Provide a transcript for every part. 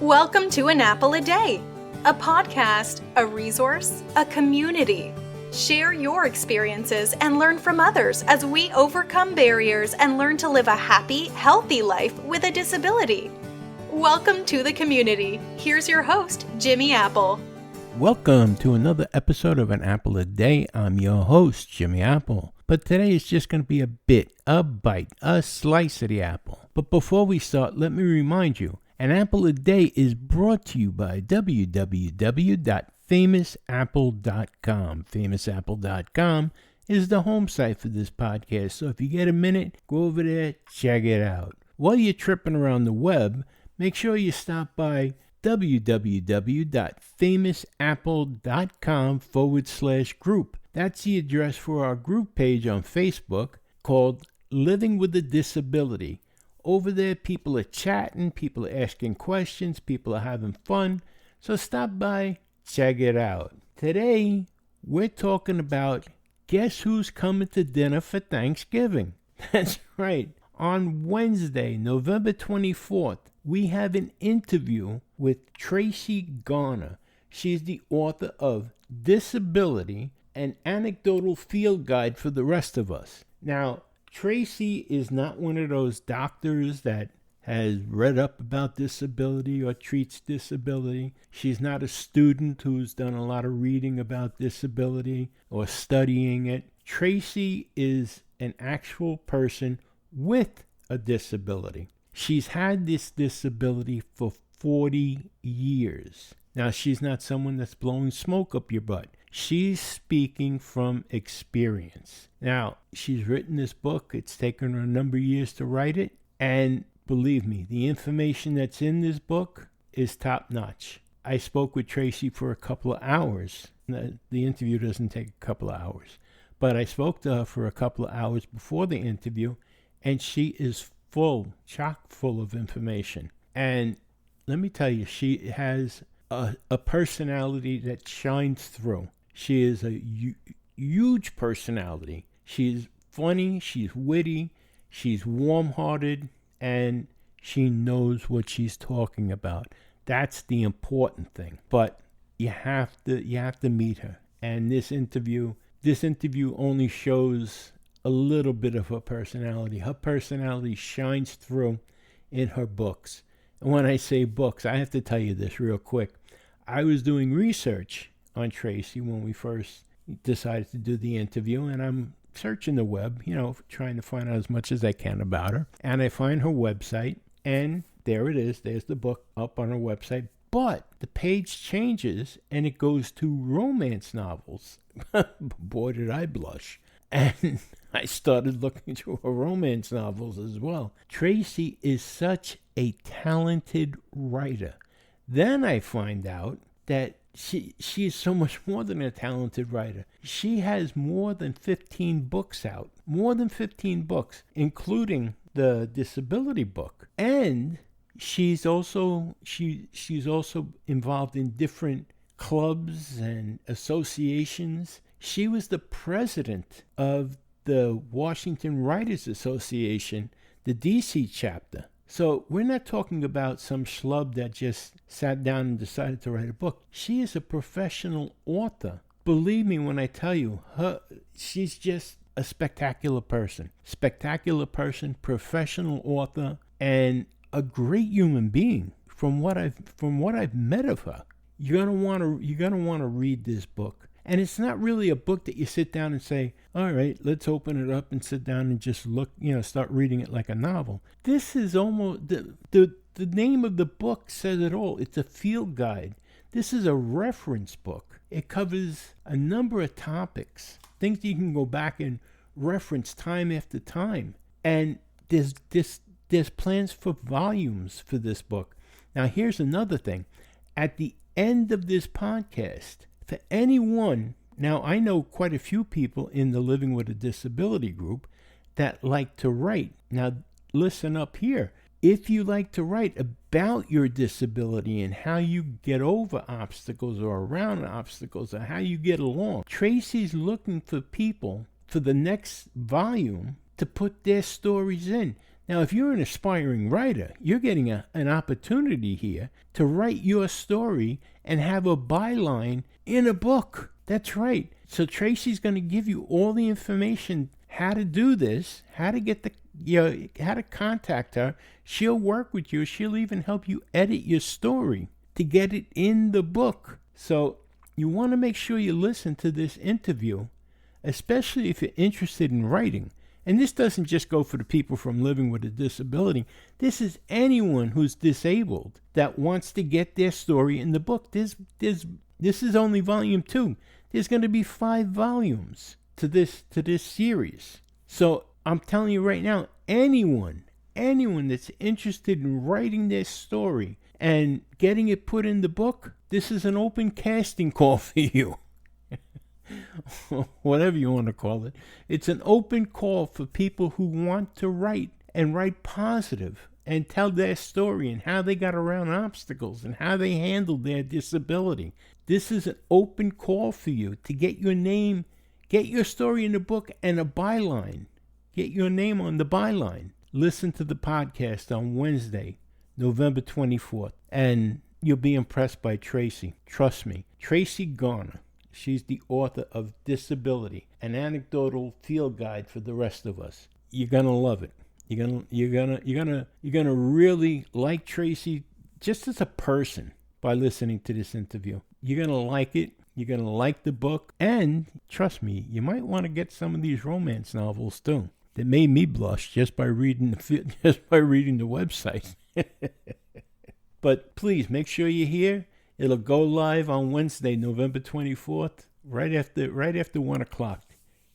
Welcome to An Apple a Day, a podcast, a resource, a community. Share your experiences and learn from others as we overcome barriers and learn to live a happy, healthy life with a disability. Welcome to the community. Here's your host, Jimmy Apple. Welcome to another episode of An Apple a Day. I'm your host, Jimmy Apple. But today is just going to be a bite, a slice of the apple. But before we start, let me remind you, An Apple a Day is brought to you by www.famousapple.com. Famousapple.com is the home site for this podcast, so if you get a minute, go over there, check it out. While you're tripping around the web, make sure you stop by www.famousapple.com/group. That's the address for our group page on Facebook called Living with a Disability. Over there, people are chatting, people are asking questions, people are having fun. So stop by, check it out. Today, we're talking about guess who's coming to dinner for Thanksgiving. That's right. On Wednesday, November 24th, we have an interview with Tracee Garner. She's the author of Disability, An Anecdotal Field Guide for the Rest of Us. Now, Tracy is not one of those doctors that has read up about disability or treats disability. She's not a student who's done a lot of reading about disability or studying it. Tracy is an actual person with a disability. She's had this disability for 40 years. Now, she's not someone that's blowing smoke up your butt. She's speaking from experience. Now, she's written this book. It's taken her a number of years to write it. And believe me, the information that's in this book is top notch. I spoke with Tracy for a couple of hours. The interview doesn't take a couple of hours. But I spoke to her for a couple of hours before the interview, and she is chock full of information. And let me tell you, she has a personality that shines through. She is a huge personality. She's funny, she's witty, she's warm-hearted, and she knows what she's talking about. That's the important thing. But you have to meet her. And this interview only shows a little bit of her personality. Her personality shines through in her books. And when I say books, I have to tell you this real quick. I was doing research on Tracy when we first decided to do the interview, and I'm searching the web, trying to find out as much as I can about her. And I find her website, and there it is. There's the book up on her website. But the page changes, and it goes to romance novels. Boy, did I blush. And I started looking through her romance novels as well. Tracy is such a talented writer. Then I find out that she is so much more than a talented writer. She has more than 15 books out. More than 15 books, including the disability book. And she's also involved in different clubs and associations. She was the president of the Washington Writers Association, the DC chapter. So we're not talking about some schlub that just sat down and decided to write a book. She is a professional author. Believe me when I tell you, she's just a spectacular person. Spectacular person, professional author, and a great human being. From what I've met of her, you're gonna want to read this book. And it's not really a book that you sit down and say, all right, let's open it up and sit down and just look, start reading it like a novel. This is almost, the name of the book says it all. It's a field guide. This is a reference book. It covers a number of topics, things you can go back and reference time after time. And there's plans for volumes for this book. Now, here's another thing. At the end of this podcast, for anyone, now I know quite a few people in the Living with a Disability group that like to write. Now, listen up here. If you like to write about your disability and how you get over obstacles or around obstacles or how you get along, Tracy's looking for people for the next volume to put their stories in. Now, if you're an aspiring writer, you're getting an opportunity here to write your story and have a byline in a book. That's right. So Tracy's going to give you all the information, how to do this, how to get how to contact her. She'll work with you. She'll even help you edit your story to get it in the book. So you want to make sure you listen to this interview, especially if you're interested in writing. And this doesn't just go for the people from living with a disability. This is anyone who's disabled that wants to get their story in the book. This is only volume 2. There's going to be 5 volumes to this series. So I'm telling you right now, anyone that's interested in writing their story and getting it put in the book, this is an open casting call for you. Whatever you want to call it. It's an open call for people who want to write and write positive and tell their story and how they got around obstacles and how they handled their disability. This is an open call for you to get your name, get your story in the book and a byline. Get your name on the byline. Listen to the podcast on Wednesday, November 24th, and you'll be impressed by Tracy. Trust me. Tracee Garner. She's the author of Disability, An Anecdotal Field Guide for the Rest of Us. You're gonna love it. You're gonna really like Tracy just as a person by listening to this interview. You're gonna like it. You're gonna like the book, and trust me, you might want to get some of these romance novels too. That made me blush just by reading the website. But please make sure you're here. It'll go live on Wednesday, November 24th, right after 1 o'clock.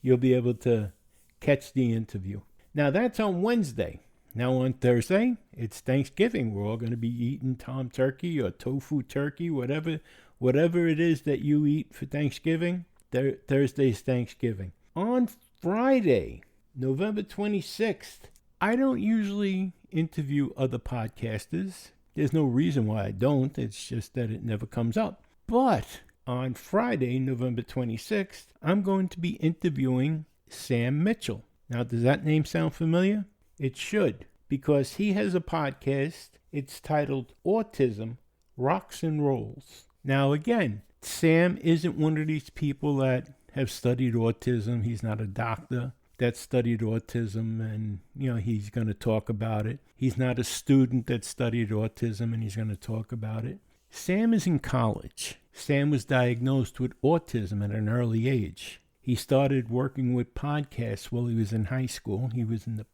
You'll be able to catch the interview. Now, that's on Wednesday. Now, on Thursday, it's Thanksgiving. We're all going to be eating tom turkey or tofu turkey, whatever it is that you eat for Thanksgiving. Thursday's Thanksgiving. On Friday, November 26th, I don't usually interview other podcasters. There's no reason why I don't. It's just that it never comes up. But on Friday, November 26th, I'm going to be interviewing Sam Mitchell. Now, does that name sound familiar? It should, because he has a podcast. It's titled Autism Rocks and Rolls. Now, again, Sam isn't one of these people that have studied autism. He's not a doctor that studied autism and, he's going to talk about it. He's not a student that studied autism and he's going to talk about it. Sam is in college. Sam was diagnosed with autism at an early age. He started working with podcasts while he was in high school. He was in the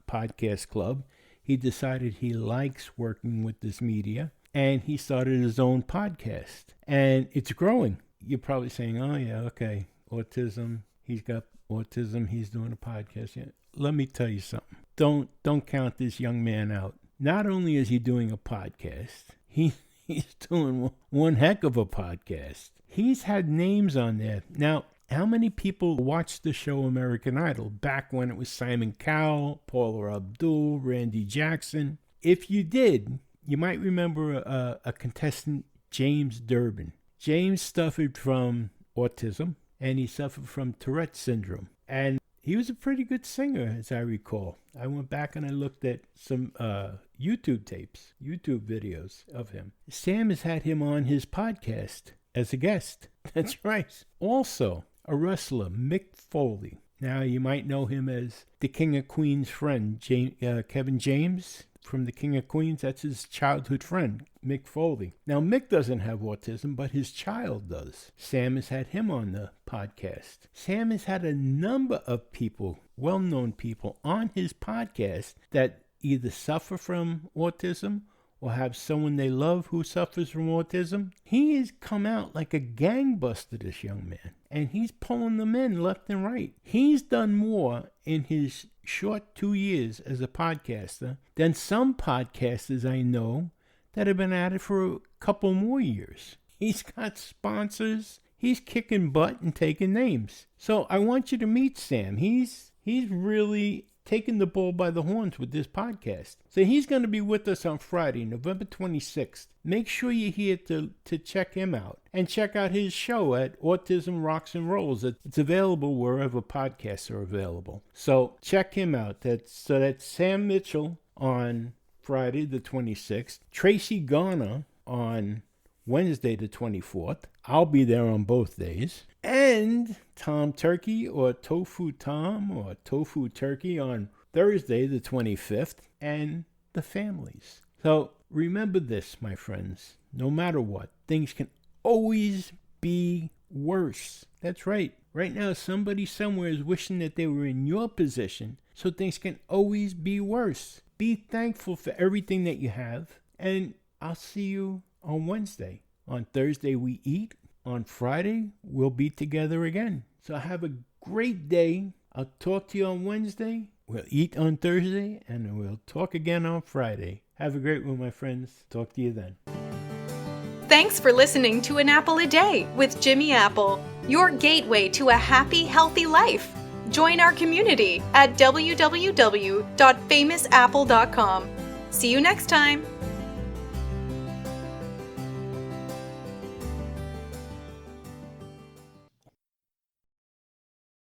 podcast club. He decided he likes working with this media, and he started his own podcast. And it's growing. You're probably saying, oh, yeah, okay, autism. He's got autism. He's doing a podcast. Yeah. Let me tell you something. Don't count this young man out. Not only is he doing a podcast, he's doing one heck of a podcast. He's had names on there. Now, how many people watched the show American Idol back when it was Simon Cowell, Paula Abdul, Randy Jackson? If you did, you might remember a contestant, James Durbin. James suffered from autism, and he suffered from Tourette syndrome. And he was a pretty good singer, as I recall. I went back and I looked at some YouTube videos of him. Sam has had him on his podcast as a guest. That's right. Also, a wrestler, Mick Foley. Now, you might know him as the King of Queens' friend, Kevin James from the King of Queens. That's his childhood friend, Mick Foley. Now, Mick doesn't have autism, but his child does. Sam has had him on the podcast. Sam has had a number of people, well-known people, on his podcast that either suffer from autism or have someone they love who suffers from autism. He has come out like a gangbuster, this young man, and he's pulling them in left and right. He's done more in his short 2 years as a podcaster than some podcasters I know that have been at it for a couple more years. He's got sponsors. He's kicking butt and taking names. So I want you to meet Sam. He's really taking the bull by the horns with this podcast. So he's going to be with us on Friday, November 26th. Make sure you're here to check him out. And check out his show at Autism Rocks and Rolls. It's available wherever podcasts are available. So check him out. That's Sam Mitchell on Friday the 26th. Tracee Garner on Wednesday the 24th. I'll be there on both days. And Tom Turkey or Tofu Tom or Tofu Turkey on Thursday the 25th. And the families. So remember this, my friends. No matter what, things can always be worse. That's right. Right now, somebody somewhere is wishing that they were in your position, so things can always be worse. Be thankful for everything that you have, and I'll see you on Wednesday. On Thursday, we eat. On Friday, we'll be together again. So have a great day. I'll talk to you on Wednesday. We'll eat on Thursday, and we'll talk again on Friday. Have a great one, my friends. Talk to you then. Thanks for listening to An Apple a Day with Jimmy Apple, your gateway to a happy, healthy life. Join our community at www.famousapple.com. See you next time.